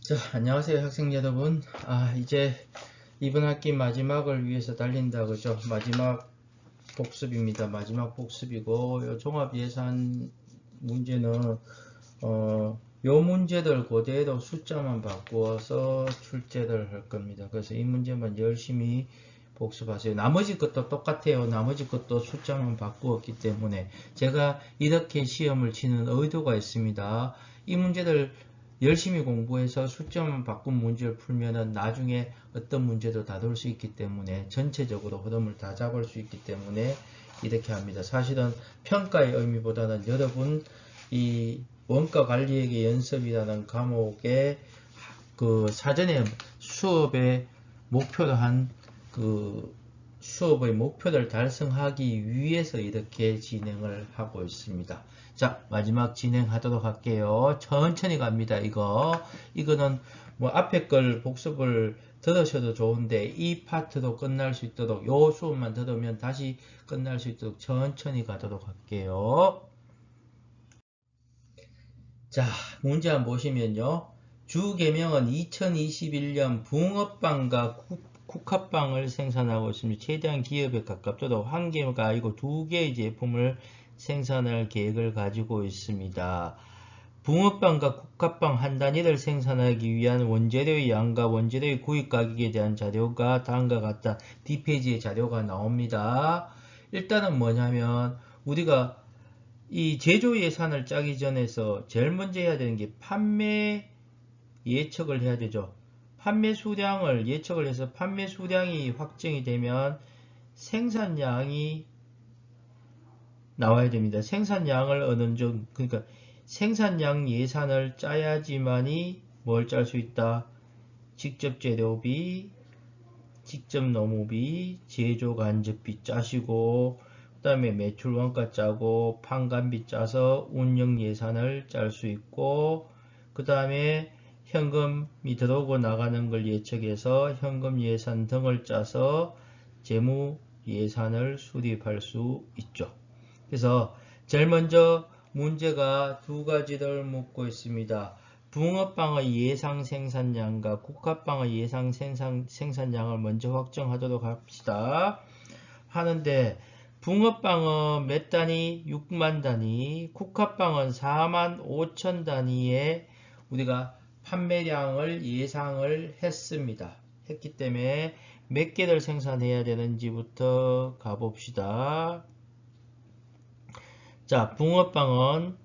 자, 안녕하세요 학생 여러분. 이제 이번 학기 마지막을 위해서 달린다 그죠? 마지막 복습입니다. 마지막 복습이고, 요 종합 예산 문제는 요 문제들 그대로 숫자만 바꾸어서 출제를 할 겁니다. 그래서 이 문제만 열심히 복습하세요. 나머지 것도 똑같아요. 나머지 것도 숫자만 바꾸었기 때문에 제가 이렇게 시험을 치는 의도가 있습니다. 이 문제들 열심히 공부해서 숫자만 바꾼 문제를 풀면은 나중에 어떤 문제도 다룰 수 있기 때문에 전체적으로 흐름을 다 잡을 수 있기 때문에 이렇게 합니다. 사실은 평가의 의미보다는 여러분 이 원가 관리액의 연습이라는 과목에 그 사전에 수업의 목표로 한 그 수업의 목표를 달성하기 위해서 이렇게 진행을 하고 있습니다. 자, 마지막 진행하도록 할게요. 천천히 갑니다. 이거는 뭐 앞에 걸 복습을 들으셔도 좋은데 이 파트도 끝날 수 있도록 요 수업만 들으면 다시 끝날 수 있도록 천천히 가도록 할게요. 자, 문제 한번 보시면요. 주계명은 2021년 붕어빵과 국화빵을 생산하고 있습니다. 최대한 기업에 가깝도록 한 개가 아니고 두 개의 제품을 생산할 계획을 가지고 있습니다. 붕어빵과 국화빵 한 단위를 생산하기 위한 원재료의 양과 원재료의 구입 가격에 대한 자료가 다음과 같다. 뒷페이지에 자료가 나옵니다. 일단은 뭐냐면 우리가 이 제조 예산을 짜기 전에서 제일 먼저 해야 되는 게 판매 예측을 해야 되죠. 판매 수량을 예측을 해서 판매 수량이 확정이 되면 생산량이 나와야 됩니다. 생산량을 어느 정도, 그러니까 생산량 예산을 짜야지만이 뭘 짤 수 있다. 직접 재료비, 직접 노무비, 제조 간접비 짜시고 그 다음에 매출 원가 짜고 판관비 짜서 운영 예산을 짤 수 있고 그 다음에 현금이 들어오고 나가는 걸 예측해서 현금 예산 등을 짜서 재무 예산을 수립할 수 있죠. 그래서 제일 먼저 문제가 두 가지를 묻고 있습니다. 붕어빵의 예상 생산량과 국화빵의 예상 생산량을 먼저 확정하도록 합시다. 하는데 붕어빵은 몇 단위? 6만 단위, 국화빵은 4만 5천 단위의 우리가 판매량을 예상을 했습니다. 했기 때문에 몇 개를 생산해야 되는지부터 가봅시다. 자, 붕어빵은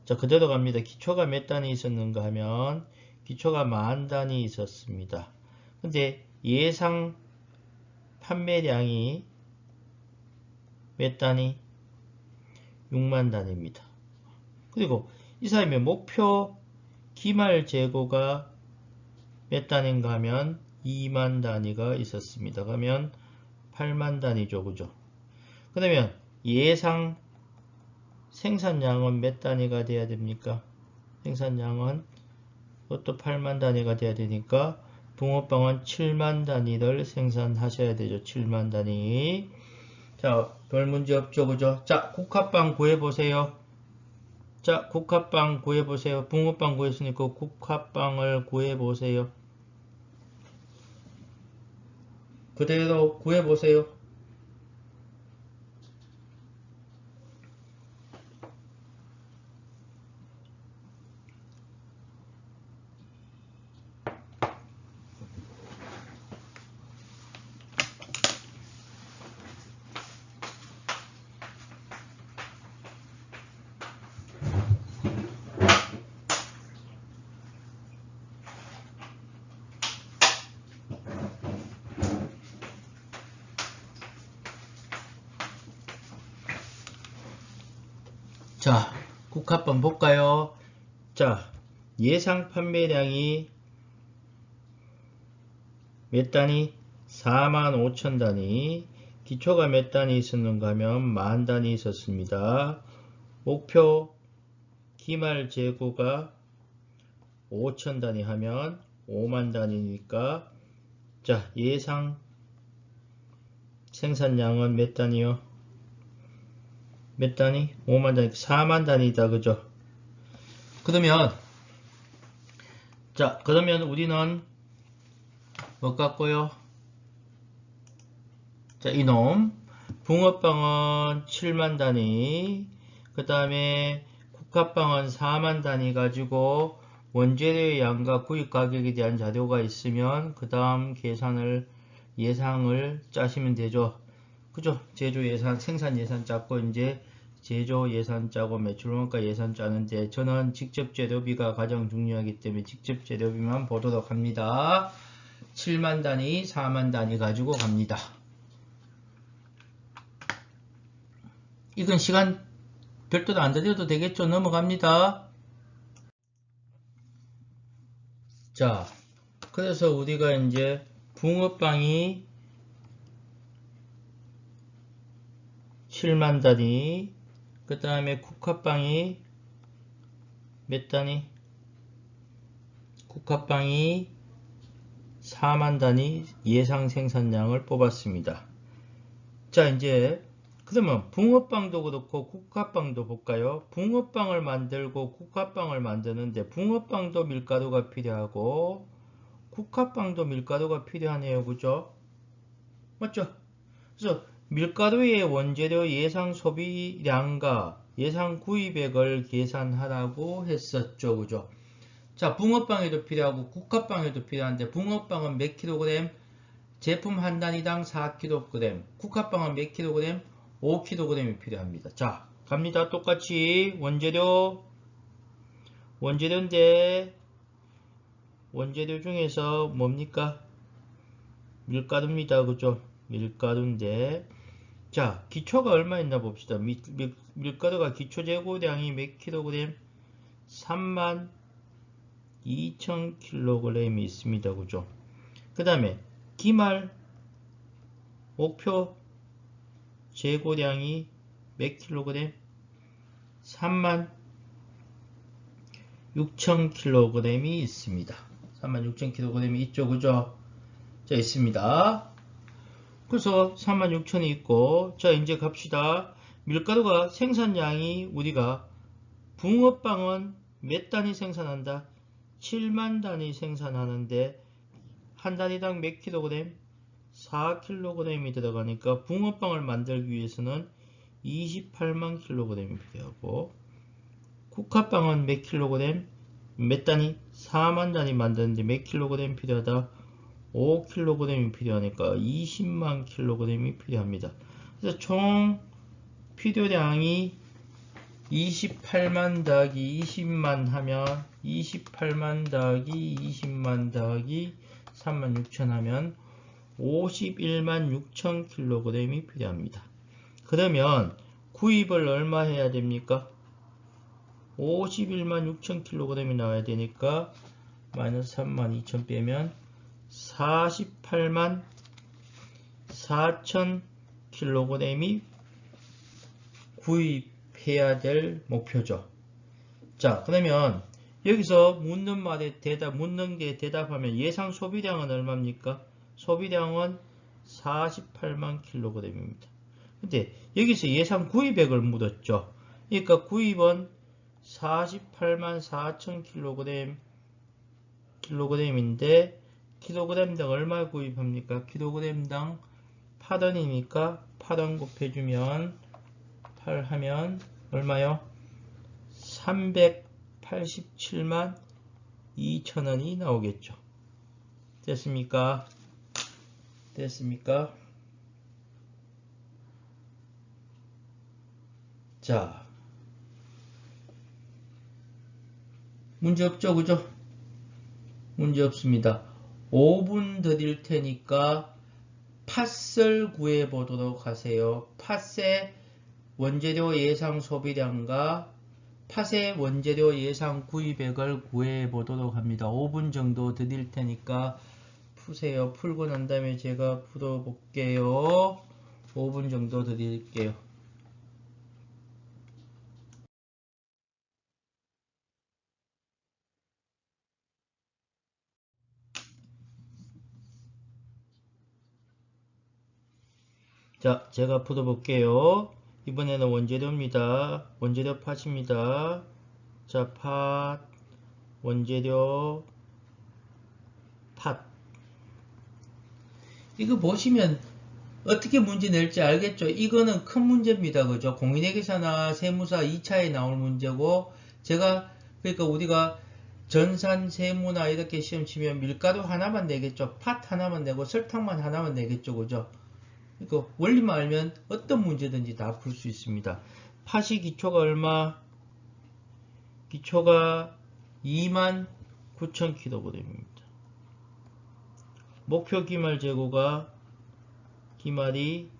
자, 그대로 갑니다. 기초가 몇 단위 있었는가 하면 기초가 10,000단위 있었습니다. 근데 예상 판매량이 몇 단위? 6만 단위입니다. 그리고 이 사람의 목표 기말 재고가 몇 단위인가 하면 2만 단위가 있었습니다. 그러면 8만 단위죠. 그죠? 그러면 예상 생산량은 몇 단위가 돼야 됩니까? 생산량은 그것도 8만 단위가 돼야 되니까 붕어빵은 7만 단위를 생산하셔야 되죠. 7만 단위. 자, 별 문제 없죠. 그죠? 자, 국화빵 구해보세요. 자, 국화빵 구해보세요. 붕어빵 구했으니까 국화빵을 구해보세요. 그대로 구해보세요. 자, 국화빵 볼까요? 자, 예상 판매량이 몇 단위? 45,000단위. 기초가 몇 단위 있었는가 하면 10,000단위 있었습니다. 목표 기말 재고가 5,000단위 하면 5만 단위니까 자, 예상 생산량은 몇 단위요? 몇 단위? 5만 단위, 4만 단위다. 그죠? 그러면 자, 그러면 우리는 뭐 같고요? 자, 이놈 붕어빵은 7만 단위, 그 다음에 국화빵은 4만 단위 가지고 원재료의 양과 구입 가격에 대한 자료가 있으면 그 다음 계산을 예상을 짜시면 되죠. 그죠? 제조 예산, 생산 예산 짰고 이제 제조 예산 짜고 매출원가 예산 짜는데 저는 직접 재료비가 가장 중요하기 때문에 직접 재료비만 보도록 합니다. 7만 단위, 4만 단위 가지고 갑니다. 이건 시간 별도로 안 들여도 되겠죠? 넘어갑니다. 자, 그래서 우리가 이제 붕어빵이 7만 단위, 그 다음에 국화빵이 몇 단위? 국화빵이 4만 단위 예상 생산량을 뽑았습니다. 자, 이제 그러면 붕어빵도 그렇고 국화빵도 볼까요? 붕어빵을 만들고 국화빵을 만드는데 붕어빵도 밀가루가 필요하고 국화빵도 밀가루가 필요하네요. 그죠? 맞죠? 그래서 밀가루의 원재료 예상 소비량과 예상 구입액을 계산하라고 했었죠. 그죠? 자, 붕어빵에도 필요하고 국화빵에도 필요한데 붕어빵은 몇 킬로그램? 제품 한 단위당 4kg, 국화빵은 몇 킬로그램? 5kg이 필요합니다. 자, 갑니다. 똑같이 원재료인데 원재료 중에서 뭡니까? 밀가루입니다. 그죠? 밀가루인데 자, 기초가 얼마 있나 봅시다. 밀가루가 기초 재고량이 몇 킬로그램? 32,000kg이 있습니다. 그죠? 그 다음에 기말 목표 재고량이 몇 킬로그램? 36,000kg이 있습니다. 36,000kg이 있죠. 그죠? 자, 있습니다. 그래서 36,000이 있고, 자, 이제 갑시다. 밀가루가 생산량이 우리가 붕어빵은 몇 단위 생산한다? 7만 단위 생산하는데 한 단위당 몇 킬로그램? 4kg이 들어가니까 붕어빵을 만들기 위해서는 28만 kg이 필요하고 국화빵은 몇 킬로그램? 몇 단위? 4만 단위 만드는데 몇 킬로그램 필요하다? 5kg이 필요하니까 20만 kg이 필요합니다. 그래서 총 필요량이 28만 더하기 20만 하면 28만 더하기 20만 더하기 36,000 하면 51만 6천 kg이 필요합니다. 그러면 구입을 얼마 해야 됩니까? 51만 6천 kg이 나와야 되니까 마이너스 3만 2천 빼면 48만 4천 kg이 구입해야 될 목표죠. 자, 그러면 여기서 묻는 말에 묻는 게 대답하면 예상 소비량은 얼마입니까? 소비량은 48만 kg입니다. 근데 여기서 예상 구입액을 묻었죠. 그러니까 구입은 48만 4천 kg인데 킬로그램당 얼마 구입합니까? 킬로그램당 8원이니까 8원 곱해주면 8 하면 얼마요? 387만 2천원이 나오겠죠. 됐습니까? 됐습니까? 자, 문제 없죠? 그죠? 문제 없습니다. 5분 드릴 테니까 팥을 구해 보도록 하세요. 팥의 원재료 예상 소비량과 팥의 원재료 예상 구입액을 구해 보도록 합니다. 5분 정도 드릴 테니까 푸세요. 풀고 난 다음에 제가 풀어 볼게요. 5분 정도 드릴게요. 자, 제가 풀어 볼게요. 이번에는 원재료입니다. 원재료 팥입니다. 자, 팥, 원재료, 팥. 이거 보시면 어떻게 문제 낼지 알겠죠? 이거는 큰 문제입니다. 그죠? 공인회계사나 세무사 2차에 나올 문제고, 제가, 그러니까 우리가 전산, 세무나 이렇게 시험 치면 밀가루 하나만 내겠죠? 팥 하나만 내고 설탕만 하나만 내겠죠? 그죠? 그러니까 원리만 알면 어떤 문제든지 다 풀 수 있습니다. 팥이 기초가 얼마? 기초가 29,000kg입니다. 목표 기말 재고가 기말이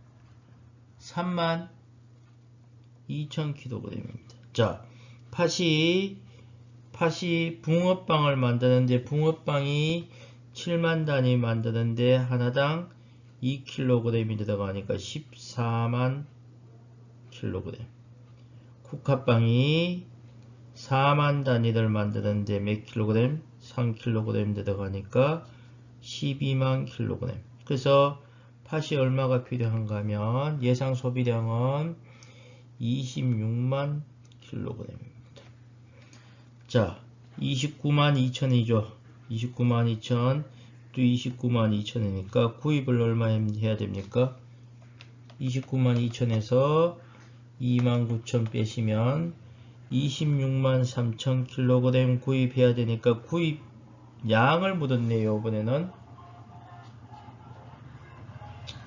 32,000kg입니다. 자, 팥이 붕어빵을 만드는데 붕어빵이 7만 단위 만드는데 하나당 2kg이 들어가니까 14만 kg. 국화빵이 4만 단위를 만드는데 몇 kg? 3kg 들어가니까 12만 kg. 그래서 팥이 얼마가 필요한가 하면 예상 소비량은 26만 kg입니다. 자, 29만 2천이죠. 29만 2천, 또 29만 2천이니까 구입을 얼마 해야 됩니까? 29만 2천에서 2만 9천 빼시면 26만 3천 kg 구입해야 되니까 구입 양을 묻었네요. 이번에는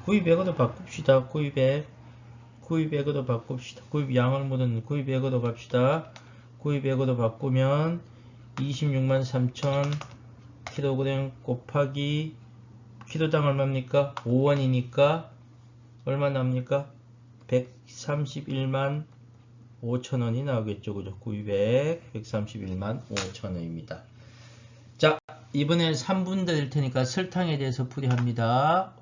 구입액으로 바꿉시다. 구입액으로 바꿉시다. 구입 양을 묻은 구입액으로 갑시다. 구입액으로 바꾸면 26만 3천 kg 곱하기 키로당 얼마입니까? 5원이니까 얼마 납니까? 131만 5천원이 나오겠죠. 그죠? 구입액 131만 5천원입니다. 자, 이번엔 3분 더 될 테니까 설탕에 대해서 풀이합니다.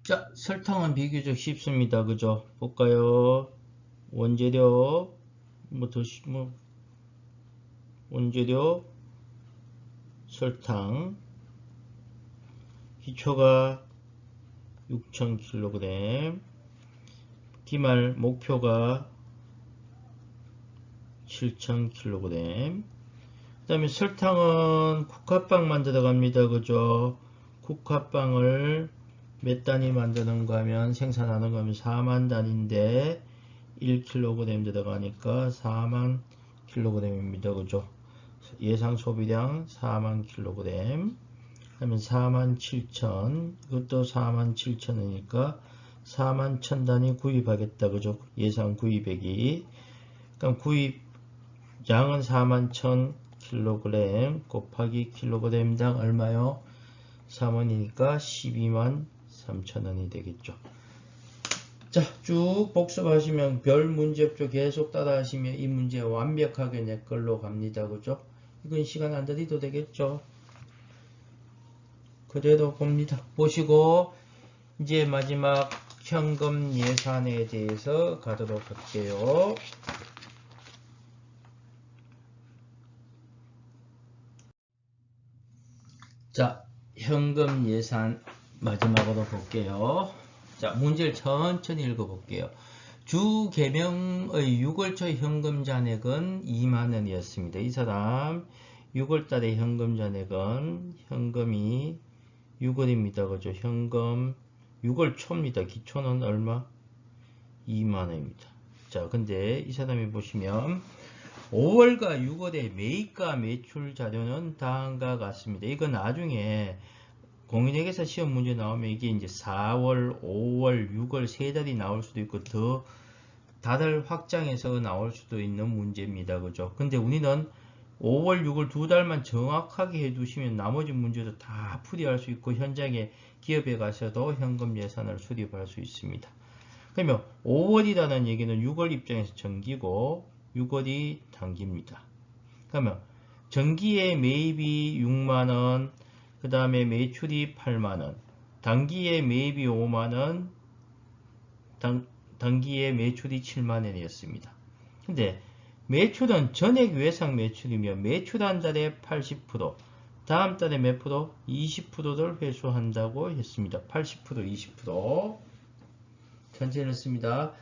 자, 설탕은 비교적 쉽습니다. 그죠? 볼까요? 원재료, 원재료, 설탕, 기초가 6,000kg, 기말 목표가 7,000kg. 그 다음에 설탕은 국화빵 만들어 갑니다. 그죠? 국화빵을 몇 단위 만드는가 하면 생산하는 거 하면 4만 단위인데 1kg 들어가니까 4만 kg입니다. 그죠? 예상 소비량 4만 kg 하면 4만 7천, 이것도 4만 7천이니까 4만 1천 단위 구입하겠다. 그죠? 예상 구입액이. 그럼 구입 양은 4만 1천 kg 곱하기 kg당 얼마요? 3원이니까 12만 3천원이 되겠죠. 자, 쭉 복습하시면 별 문제 없죠. 계속 따라 하시면 이 문제 완벽하게 내 걸로 갑니다. 그죠? 이건 시간 안 들이도 되겠죠. 그대로 봅니다. 보시고 이제 마지막 현금 예산에 대해서 가도록 할게요. 자, 현금 예산 마지막으로 볼게요. 자, 문제를 천천히 읽어볼게요. 주 개명의 6월 초 현금 잔액은 2만원이었습니다. 이 사람 6월달에 현금 잔액은 현금이 6월입니다. 그죠? 현금 6월 초입니다. 기초는 얼마? 2만원입니다. 자, 근데 이 사람이 보시면 5월과 6월의 매입과 매출 자료는 다음과 같습니다. 이건 나중에 공인회계사 시험 문제 나오면 이게 이제 4월, 5월, 6월 세 달이 나올 수도 있고 더 다들 확장해서 나올 수도 있는 문제입니다. 그죠? 근데 우리는 5월, 6월 두 달만 정확하게 해두시면 나머지 문제도 다 풀이할 수 있고 현장에 기업에 가서도 현금 예산을 수립할 수 있습니다. 그러면 5월이라는 얘기는 6월 입장에서 정기고 6월이 단기입니다. 그러면 정기에 매입이 6만원, 그 다음에 매출이 8만원, 단기에 매입이 5만원, 단기에 매출이 7만원이었습니다. 근데 매출은 전액 외상 매출이며 매출 한 달에 80%, 다음 달에 몇 프로? 20%를 회수한다고 했습니다. 80%, 20%. 전체를 했습니다.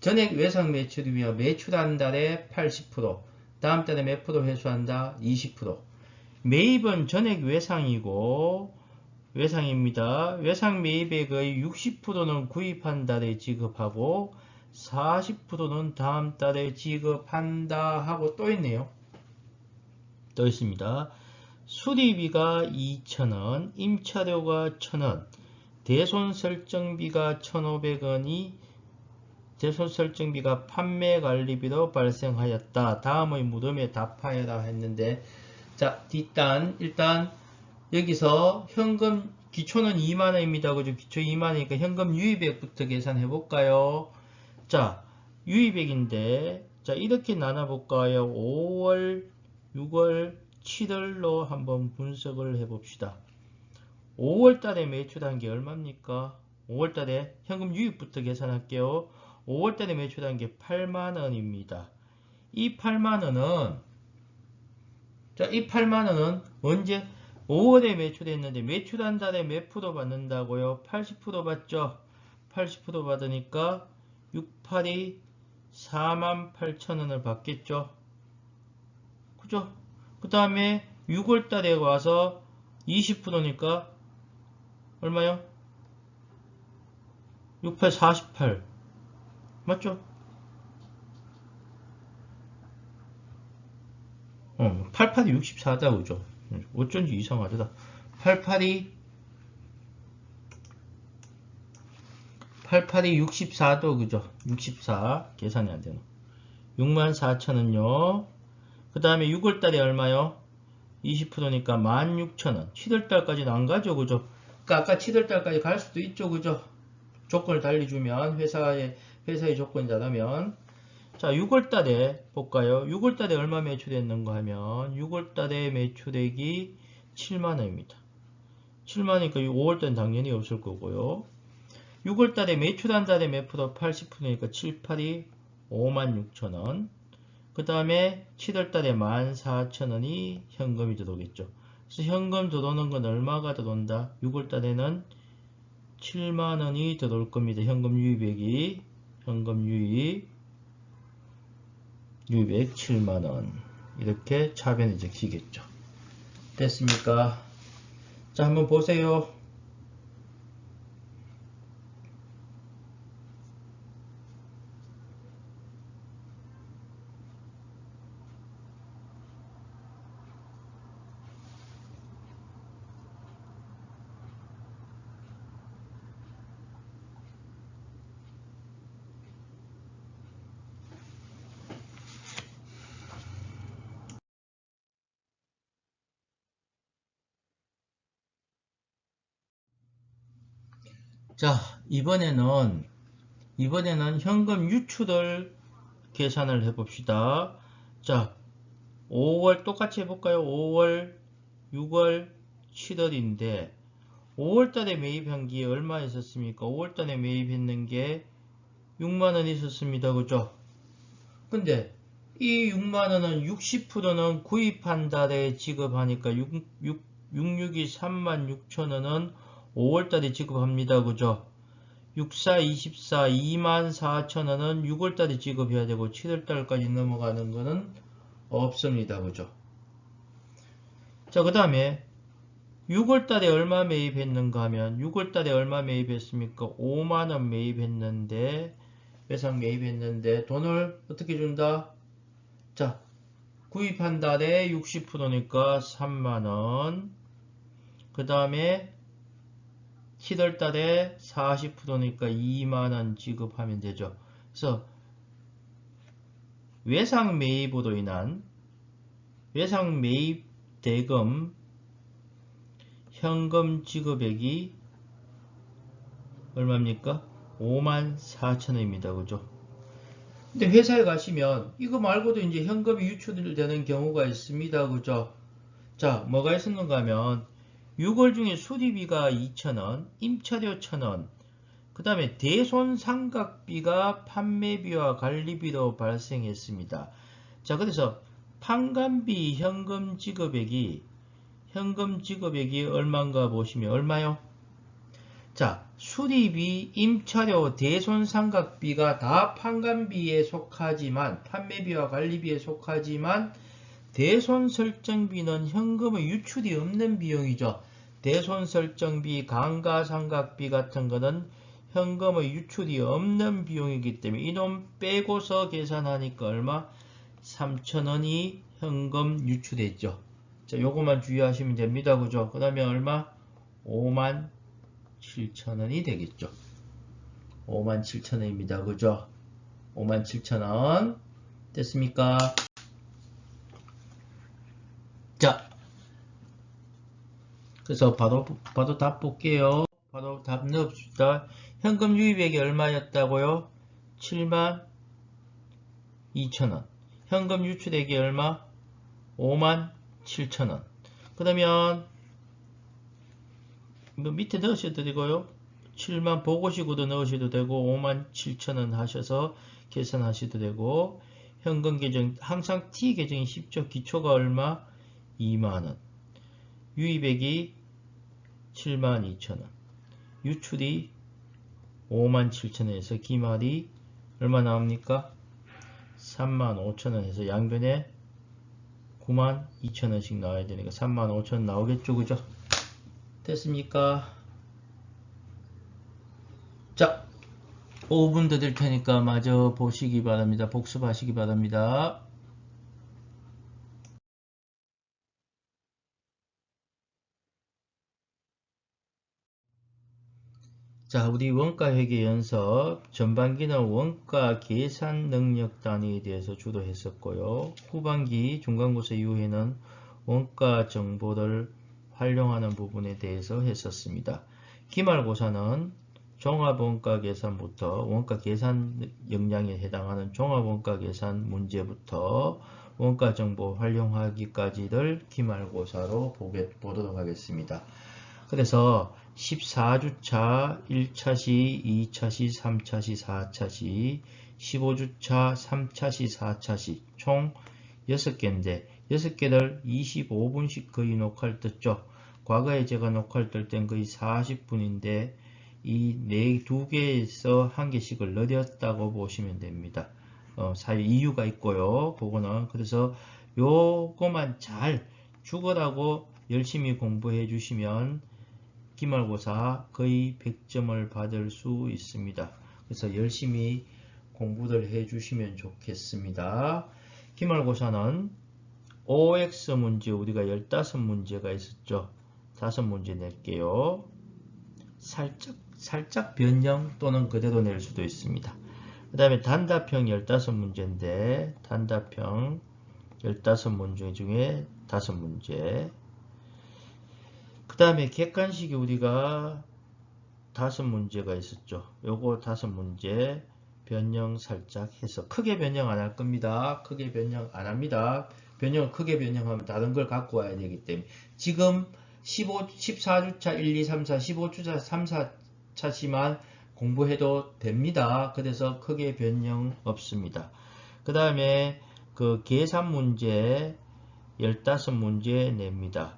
전액 외상 매출이며 매출 한 달에 80%, 다음 달에 몇 프로 회수한다? 20%. 매입은 전액 외상입니다. 외상 매입액의 60%는 구입한 달에 지급하고 40%는 다음 달에 지급한다 하고 또 있네요. 또 있습니다. 수리비가 2,000원, 임차료가 1,000원, 대손설정비가 1,500원이 대손설정비가 판매관리비로 발생하였다. 다음의 물음에 답하여라 했는데, 자, 일단 여기서 현금 기초는 2만원입니다. 그죠? 기초 2만원이니까 현금 유입액부터 계산해 볼까요? 자, 유입액인데, 자, 이렇게 나눠볼까요? 5월, 6월, 7월로 한번 분석을 해봅시다. 5월달에 매출한 게 얼마입니까? 5월달에 현금 유입부터 계산할게요. 5월달에 매출한 게 8만원입니다. 이 8만원은, 자, 이 8만원은 언제? 5월에 매출했는데 매출한 달에 몇 프로 받는다고요? 80% 받죠? 80% 받으니까 682 48,000원을 받겠죠? 그죠? 그 다음에 6월달에 와서 20%니까 얼마요? 68 48 맞죠? 88이 64다 그죠? 어쩐지 이상하다. 88이 64도 그죠? 64 계산이 안 되나? 64,000원요. 그 다음에 6월달에 얼마요? 20%니까 16,000원. 7월달까지는 안 가죠 그죠? 그러니까 아까 7월달까지 갈 수도 있죠 그죠? 조건을 달리주면 회사의 조건이 다르면. 자, 6월달에 볼까요? 6월달에 얼마 매출했는가 하면 6월달에 매출액이 7만원입니다. 7만원이니까 5월달은 당연히 없을 거고요. 6월달에 매출한 달에 몇 프로? 80%니까 7, 8이 56,000원. 그 다음에 7월달에 14,000원이 현금이 들어오겠죠. 그래서 현금 들어오는 건 얼마가 들어온다? 6월달에는 7만원이 들어올 겁니다. 현금 유입액이. 현금 유입액 7만원. 이렇게 차변이 적히겠죠. 됐습니까? 자, 한번 보세요. 자, 이번에는 현금 유출을 계산을 해봅시다. 자, 5월 똑같이 해볼까요? 5월, 6월, 7월인데 5월달에 매입한 게 얼마 있었습니까? 5월달에 매입했는 게 6만원 있었습니다. 그죠? 근데 이 6만원은 60%는 구입한 달에 지급하니까 662 36,000원은 5월달에 지급합니다. 그죠? 64 24 24,000원은 6월달에 지급해야 되고 7월달까지 넘어가는 거는 없습니다. 그죠? 자, 그 다음에 6월달에 얼마 매입했는가 하면 6월달에 얼마 매입했습니까? 5만원 매입했는데 외상 매입했는데 돈을 어떻게 준다? 자, 구입한 달에 60%니까 3만원. 그 다음에 7월달에 40%니까 2만원 지급하면 되죠. 그래서 외상 매입으로 인한 외상 매입 대금 현금 지급액이 얼마입니까? 54,000원입니다. 그죠? 근데 회사에 가시면 이거 말고도 이제 현금이 유출되는 경우가 있습니다. 그죠? 자, 뭐가 있었는가 하면 6월 중에 수리비가 2,000원, 임차료 1,000원, 그 다음에 대손상각비가 판매비와 관리비로 발생했습니다. 자, 그래서 판관비 현금 지급액이 얼마인가 보시면 얼마요? 자, 수리비, 임차료, 대손상각비가 다 판관비에 속하지만 판매비와 관리비에 속하지만 대손설정비는 현금의 유출이 없는 비용이죠. 대손설정비, 감가상각비 같은 거는 현금의 유출이 없는 비용이기 때문에 이놈 빼고서 계산하니까 얼마? 3,000원이 현금 유출했죠. 자, 요것만 주의하시면 됩니다. 그죠? 그 다음에 얼마? 57,000원이 되겠죠. 57,000원입니다. 그죠? 57,000원. 됐습니까? 자, 그래서 바로 답 볼게요. 바로 답 넣읍시다. 현금 유입액이 얼마였다고요? 72,000원. 현금 유출액이 얼마? 57,000원. 그러면 밑에 넣으셔도 되고요. 7만 보고식으로 넣으셔도 되고 57,000원 하셔서 계산하셔도 되고 현금 계정 항상 T 계정이 쉽죠. 기초가 얼마? 2만원. 유입액이 72,000원. 유출이 57,000원에서 기말이 얼마 나옵니까? 35,000원에서 양변에 92,000원씩 나와야 되니까 35,000원 나오겠죠. 그죠? 됐습니까? 자, 5분 더 될 테니까 마저 보시기 바랍니다. 복습하시기 바랍니다. 자, 우리 원가회계 연습 전반기는 원가 계산 능력 단위에 대해서 주로 했었고요. 후반기 중간고사 이후에는 원가 정보를 활용하는 부분에 대해서 했었습니다. 기말고사는 종합원가 계산부터 원가 계산 역량에 해당하는 종합원가 계산 문제부터 원가 정보 활용하기까지를 기말고사로 보도록 하겠습니다. 그래서 14주차 1차시, 2차시, 3차시, 4차시, 15주차 3차시, 4차시 총 6개인데 6개를 25분씩 거의 녹화를 떴죠. 과거에 제가 녹화를 뜰 땐 거의 40분인데 이 두 개에서 한 개씩을 늘렸다고 보시면 됩니다. 이유가 있고요. 그거는 그래서 요거만 잘 죽으라고 열심히 공부해 주시면 기말고사 거의 100점을 받을 수 있습니다. 그래서 열심히 공부를 해 주시면 좋겠습니다. 기말고사는 OX 문제 우리가 15문제가 있었죠. 5문제 낼게요. 살짝 변형 또는 그대로 낼 수도 있습니다. 그 다음에 단답형 15문제인데 단답형 15문제 중에 5문제. 그 다음에 객관식이 우리가 5문제가 있었죠. 요거 5문제 변형 살짝 해서 크게 변형 안 할 겁니다. 크게 변형 안 합니다. 크게 변형하면 다른 걸 갖고 와야 되기 때문에 지금 14주차 1, 2, 3, 4, 15주차 3, 4차시만 공부해도 됩니다. 그래서 크게 변형 없습니다. 그 다음에 그 계산 문제 15문제 냅니다.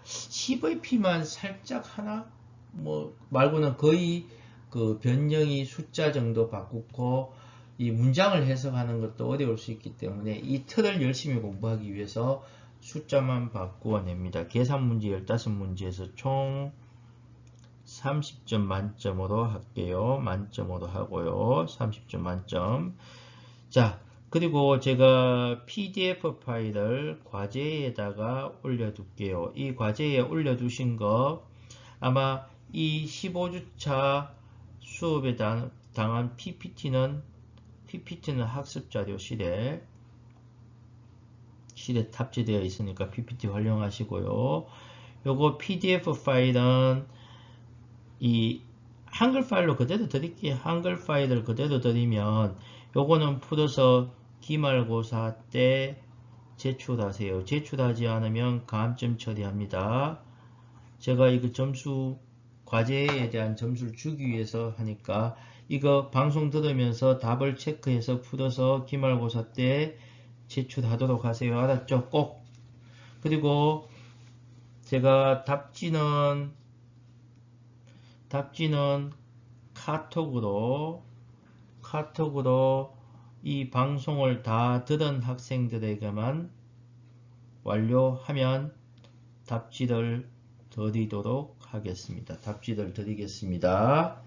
CVP만 살짝 하나 말고는 거의 그 변형이 숫자 정도 바꾸고 이 문장을 해석하는 것도 어려울 수 있기 때문에 이 틀을 열심히 공부하기 위해서 숫자만 바꾸어 냅니다. 계산 문제 15문제에서 총 30점 만점으로 할게요. 만점으로 하고요. 30점 만점. 자, 그리고 제가 PDF 파일을 과제에다가 올려둘게요. 이 과제에 올려두신 거 아마 이 15주차 수업에 당한 PPT는 학습자료실에 탑재되어 있으니까 PPT 활용하시고요. 요거 PDF 파일은 이 한글 파일로 그대로 드릴게요. 한글 파일을 그대로 드리면 요거는 풀어서 기말고사 때 제출하세요. 제출하지 않으면 감점 처리합니다. 제가 이거 점수 과제에 대한 점수를 주기 위해서 하니까 이거 방송 들으면서 답을 체크해서 풀어서 기말고사 때 제출하도록 하세요. 알았죠? 꼭. 그리고 제가 답지는 답지는 카톡으로 이 방송을 다 들은 학생들에게만 완료하면 답지를 드리도록 하겠습니다. 답지를 드리겠습니다.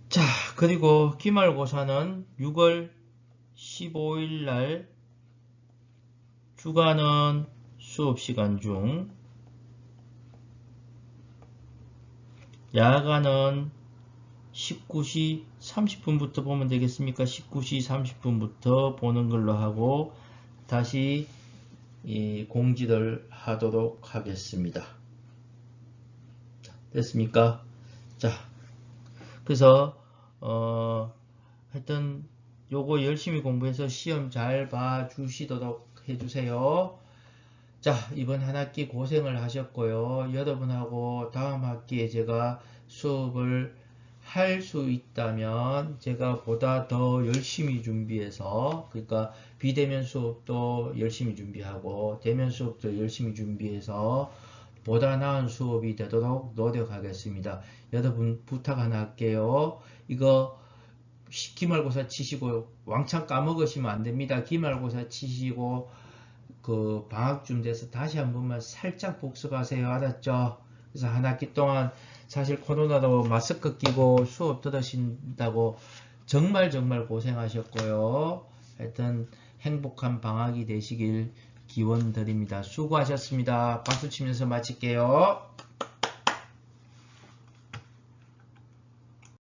자, 그리고 기말고사는 6월 15일 날 주간은 수업시간 중, 야간은 19시 30분부터 보면 되겠습니까? 19시 30분부터 보는 걸로 하고 다시 공지를 하도록 하겠습니다. 자, 됐습니까? 자, 그래서 하여튼 요거 열심히 공부해서 시험 잘 봐주시도록 해주세요. 자, 이번 한 학기 고생을 하셨고요. 여러분하고 다음 학기에 제가 수업을 할 수 있다면 제가 보다 더 열심히 준비해서, 그러니까 비대면 수업도 열심히 준비하고 대면 수업도 열심히 준비해서 보다 나은 수업이 되도록 노력하겠습니다. 여러분 부탁 하나 할게요. 이거 기말고사 치시고 왕창 까먹으시면 안 됩니다. 기말고사 치시고 그 방학쯤 돼서 다시 한 번만 살짝 복습하세요. 알았죠? 그래서 한 학기 동안 사실 코로나로 마스크 끼고 수업 들으신다고 정말 고생하셨고요. 하여튼 행복한 방학이 되시길 기원 드립니다. 수고하셨습니다. 박수 치면서 마칠게요.